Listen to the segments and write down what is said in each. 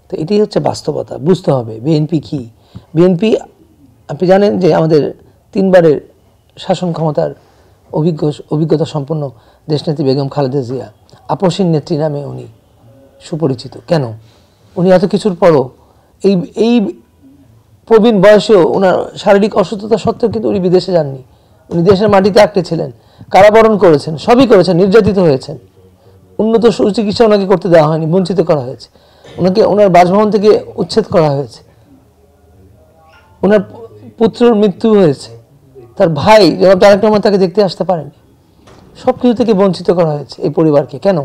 তো এটাই হচ্ছে বাস্তবতা, বুঝতে হবে বিএনপি কি। বিএনপি আপনি জানেন যে আমাদের 3 বারের শাসন ক্ষমতার অভিজ্ঞতা সম্পন্ন দেশনেত্রী বেগম খালেদা জিয়া আপসীন নেত্রী নামে উনি সুপরিচিত। কেন? উনি এত কিছুর পরও এই প্রবীণ বয়সেও ওনার শারীরিক অসুস্থতা সত্ত্বেও কিন্তু উনি বিদেশে যাননি। উনি দেশের মাটিতে আঁকড়ে ছিলেন, কারাবরণ করেছেন, সবই করেছেন, নির্যাতিত হয়েছেন। উন্নত সুচিকিৎসা ওনাকে করতে দেওয়া হয়নি, বঞ্চিত করা হয়েছে। ওনাকে ওনার বাসভবন থেকে উচ্ছেদ করা হয়েছে, ওনার পুত্রের মৃত্যু হয়েছে, তার ভাই জনাব তারেক রহমান তাকে দেখতে আসতে পারেনি। সব কিছু থেকে বঞ্চিত করা হয়েছে এই পরিবারকে। কেন?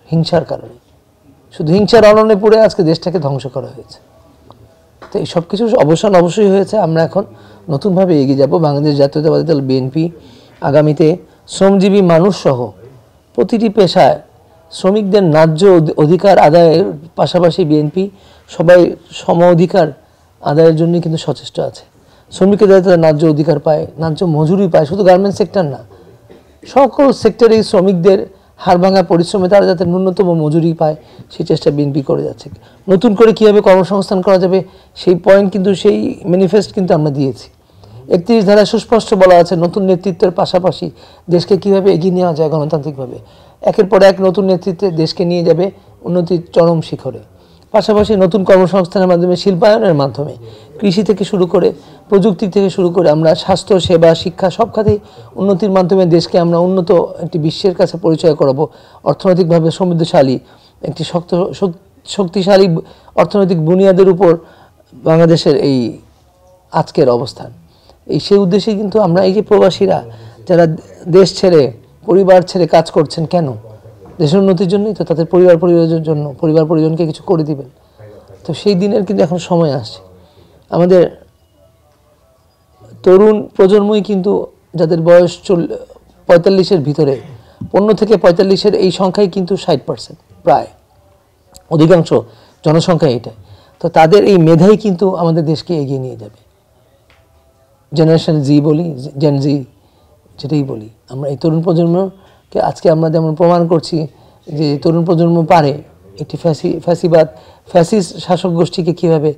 হিংসার কারণে। শুধু হিংসার অননে পড়ে আজকে দেশটাকে ধ্বংস করা হয়েছে। তো এই সব কিছু অবসান অবশ্যই হয়েছে। আমরা এখন নতুনভাবে এগিয়ে যাব। বাংলাদেশ জাতীয়তাবাদী দল বিএনপি আগামীতে শ্রমজীবী মানুষ সহ প্রতিটি পেশায় শ্রমিকদের ন্যায্য অধিকার আদায়ের পাশাপাশি বিএনপি সবাই সম অধিকার আদায়ের জন্য কিন্তু সচেষ্ট আছে। শ্রমিকের যাতে তারা ন্যায্য অধিকার পায়, ন্যায্য মজুরি পায়, শুধু গার্মেন্টস সেক্টর না, সকল সেক্টরেই শ্রমিকদের হাড়ভাঙা পরিশ্রমে তারা যাতে ন্যূনতম মজুরি পায় সেই চেষ্টা বিএনপি করে যাচ্ছে। নতুন করে কীভাবে কর্মসংস্থান করা যাবে সেই পয়েন্ট কিন্তু, সেই ম্যানিফেস্ট কিন্তু আমরা দিয়েছি। 31 ধারায় সুস্পষ্ট বলা আছে নতুন নেতৃত্বের পাশাপাশি দেশকে কীভাবে এগিয়ে নেওয়া যায় গণতান্ত্রিকভাবে। একের পর এক নতুন নেতৃত্বে দেশকে নিয়ে যাবে উন্নতির চরম শিখরে। পাশাপাশি নতুন কর্মসংস্থানের মাধ্যমে, শিল্পায়নের মাধ্যমে, কৃষি থেকে শুরু করে প্রযুক্তি থেকে শুরু করে আমরা স্বাস্থ্য সেবা শিক্ষা সব খাতেই উন্নতির মাধ্যমে দেশকে আমরা উন্নত একটি বিশ্বের কাছে পরিচয় করাবো। অর্থনৈতিকভাবে সমৃদ্ধশালী একটি শক্তিশালী অর্থনৈতিক বুনিয়াদের উপর বাংলাদেশের এই আজকের অবস্থান, সেই উদ্দেশ্যে কিন্তু আমরা এই যে প্রবাসীরা যারা দেশ ছেড়ে পরিবার ছেড়ে কাজ করছেন, কেন? দেশের উন্নতির জন্যই তো, তাদের পরিবারের জন্য, পরিবার পরিজনকে কিছু করে দিবেন। তো সেই দিনের কিন্তু এখন সময় আসছে। আমাদের তরুণ প্রজন্মই কিন্তু যাদের বয়স 45-এর ভিতরে, 15 থেকে 45-এর এই সংখ্যাই কিন্তু 60%, প্রায় অধিকাংশ জনসংখ্যা এটা। তো তাদের এই মেধাই কিন্তু আমাদের দেশকে এগিয়ে নিয়ে যাবে। জেনারেশন জি বলি, জেন জি যেটাই বলি, আমরা এই তরুণ প্রজন্মকে আজকে আমরা যেমন প্রমাণ করছি যে তরুণ প্রজন্ম পারে একটি ফ্যাসিস্ট শাসক গোষ্ঠীকে কীভাবে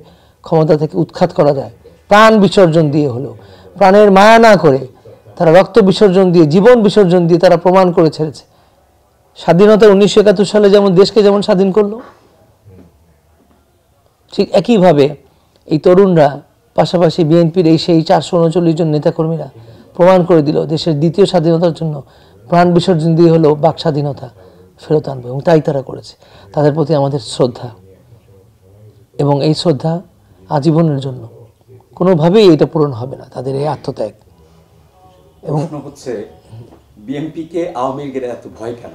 ক্ষমতা থেকে উৎখাত করা যায়। প্রাণ বিসর্জন দিয়ে হলো, প্রাণের মায়া না করে তারা রক্ত বিসর্জন দিয়ে, জীবন বিসর্জন দিয়ে তারা প্রমাণ করে ছেড়েছে। স্বাধীনতার 1971 সালে যেমন দেশকে যেমন স্বাধীন করলো, ঠিক একইভাবে এই তরুণরা পাশাপাশি বিএনপির সেই 439 জন নেতাকর্মীরা প্রমাণ করে দিল দেশের দ্বিতীয় স্বাধীনতার জন্য প্রাণ বিসর্জন দিয়ে হলো বাক স্বাধীনতা ফেরত আনবে, এবং তাই তারা করেছে। তাদের প্রতি আমাদের শ্রদ্ধা, এবং এই শ্রদ্ধা আজীবনের জন্য, কোনোভাবেই এটা পূরণ হবে না তাদের এই আত্মত্যাগ। এবং হচ্ছে বিএনপিকে আওয়ামী লীগের এত ভয় কেন?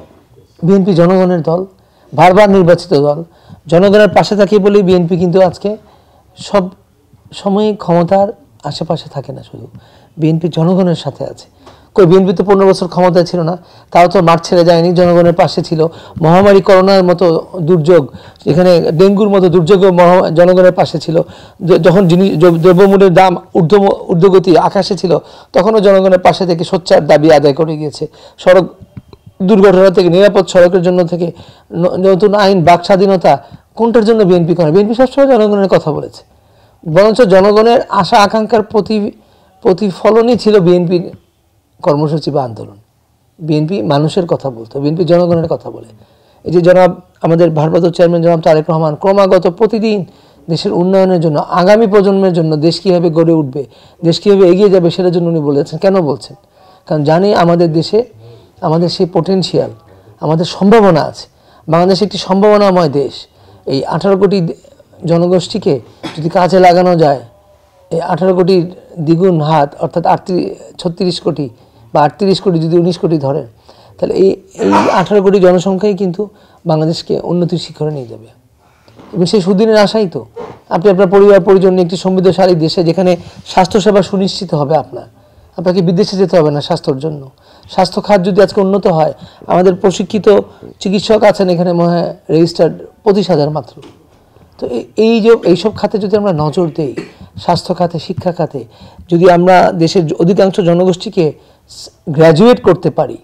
বিএনপি জনগণের দল, বারবার নির্বাচিত দল, জনগণের পাশে থাকে বলেই বিএনপি কিন্তু আজকে সব সময় ক্ষমতার আশেপাশে থাকে না, শুধু বিএনপি জনগণের সাথে আছে। কই বিএনপি তো 15 বছর ক্ষমতায় ছিল না, তাও তো মাঠ ছেড়ে যায়নি, জনগণের পাশে ছিল। মহামারী করোনার মতো দুর্যোগ, এখানে ডেঙ্গুর মতো দুর্যোগও জনগণের পাশে ছিল। যখন দ্রব্যমূল্যের দাম ঊর্ধ্বগতি আকাশে ছিল, তখনও জনগণের পাশে থেকে সোচ্চার দাবি আদায় করে গিয়েছে। সড়ক দুর্ঘটনা থেকে, নিরাপদ সড়কের জন্য থেকে, নতুন আইন, বাক স্বাধীনতা, কোনটার জন্য বিএনপি করে? বিএনপি সবসময় জনগণের কথা বলেছে। বরঞ্চ জনগণের আশা আকাঙ্ক্ষার প্রতিফলনই ছিল বিএনপির কর্মসূচি বা আন্দোলন। বিএনপি মানুষের কথা বলতো, বিএনপি জনগণের কথা বলে। এই যে জনাব আমাদের ভারপ্রাপ্ত চেয়ারম্যান জনাব তারেক রহমান ক্রমাগত প্রতিদিন দেশের উন্নয়নের জন্য, আগামী প্রজন্মের জন্য দেশ কীভাবে গড়ে উঠবে, দেশ কীভাবে এগিয়ে যাবে সেটার জন্য উনি বলেছেন। কেন বলছেন? কারণ জানি আমাদের দেশে আমাদের সেই পোটেনশিয়াল, আমাদের সম্ভাবনা আছে। বাংলাদেশ একটি সম্ভাবনাময় দেশ। এই 18 কোটি জনগোষ্ঠীকে যদি কাজে লাগানো যায়, এই 18 কোটির দ্বিগুণ হাত, অর্থাৎ 36 কোটি বা 38 কোটি যদি 19 কোটি ধরেন, তাহলে এই 18 কোটি জনসংখ্যাই কিন্তু বাংলাদেশকে উন্নতির শিখরে নিয়ে যাবে। এবং সেই সুদিনের আশাই তো আপনি আপনার পরিবার পরিজন নিয়ে একটি সমৃদ্ধশালী দেশে, যেখানে স্বাস্থ্যসেবা সুনিশ্চিত হবে, আপনাকে বিদেশে যেতে হবে না স্বাস্থ্যর জন্য। স্বাস্থ্য খাত যদি আজকে উন্নত হয়, আমাদের প্রশিক্ষিত চিকিৎসক আছেন এখানে রেজিস্টার্ড 25,000 মাত্র। তো এইসব খাতে যদি আমরা নজর দেই, স্বাস্থ্য খাতে, শিক্ষা খাতে, যদি আমরা দেশের অধিকাংশ জনগোষ্ঠীকে গ্র্যাজুয়েট করতে পারি,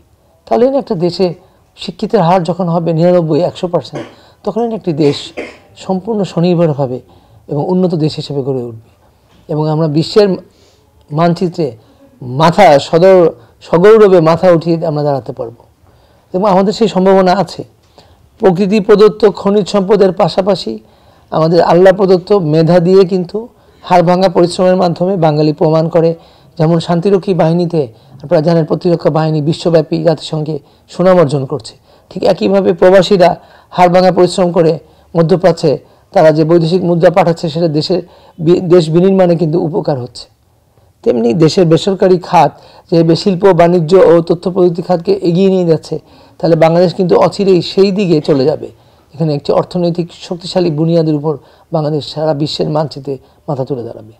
তাহলে একটা দেশে শিক্ষিতের হার যখন হবে 99-100%, তখন একটি দেশ সম্পূর্ণ স্বনির্ভর হবে এবং উন্নত দেশ হিসেবে গড়ে উঠবে এবং আমরা বিশ্বের মানচিত্রে সগৌরবে মাথা উঠিয়ে আমরা দাঁড়াতে পারবো এবং আমাদের সেই সম্ভাবনা আছে। প্রকৃতি প্রদত্ত খনিজ সম্পদের পাশাপাশি আমাদের আল্লাহ প্রদত্ত মেধা দিয়ে কিন্তু হাড়ভাঙা পরিশ্রমের মাধ্যমে বাঙালি প্রমাণ করে, যেমন শান্তিরক্ষী বাহিনীতে আপনারা জানেন প্রতিরক্ষা বাহিনী বিশ্বব্যাপী জাতিসংঘে সুনাম অর্জন করছে, ঠিক একইভাবে প্রবাসীরা হাড়ভাঙা পরিশ্রম করে মধ্যপ্রাচ্যে তারা যে বৈদেশিক মুদ্রা পাঠাচ্ছে সেটা দেশ বিনির্মাণে কিন্তু উপকার হচ্ছে। তেমনি দেশের বেসরকারি খাত যে শিল্প বাণিজ্য ও তথ্য প্রযুক্তি খাতকে এগিয়ে নিয়ে যাচ্ছে, তাহলে বাংলাদেশ কিন্তু অচিরেই সেই দিকে চলে যাবে। এখানে একটি অর্থনৈতিক শক্তিশালী বুনিয়াদের উপর বাংলাদেশ সারা বিশ্বের মানচিত্রে মাথা তুলে দাঁড়াবে।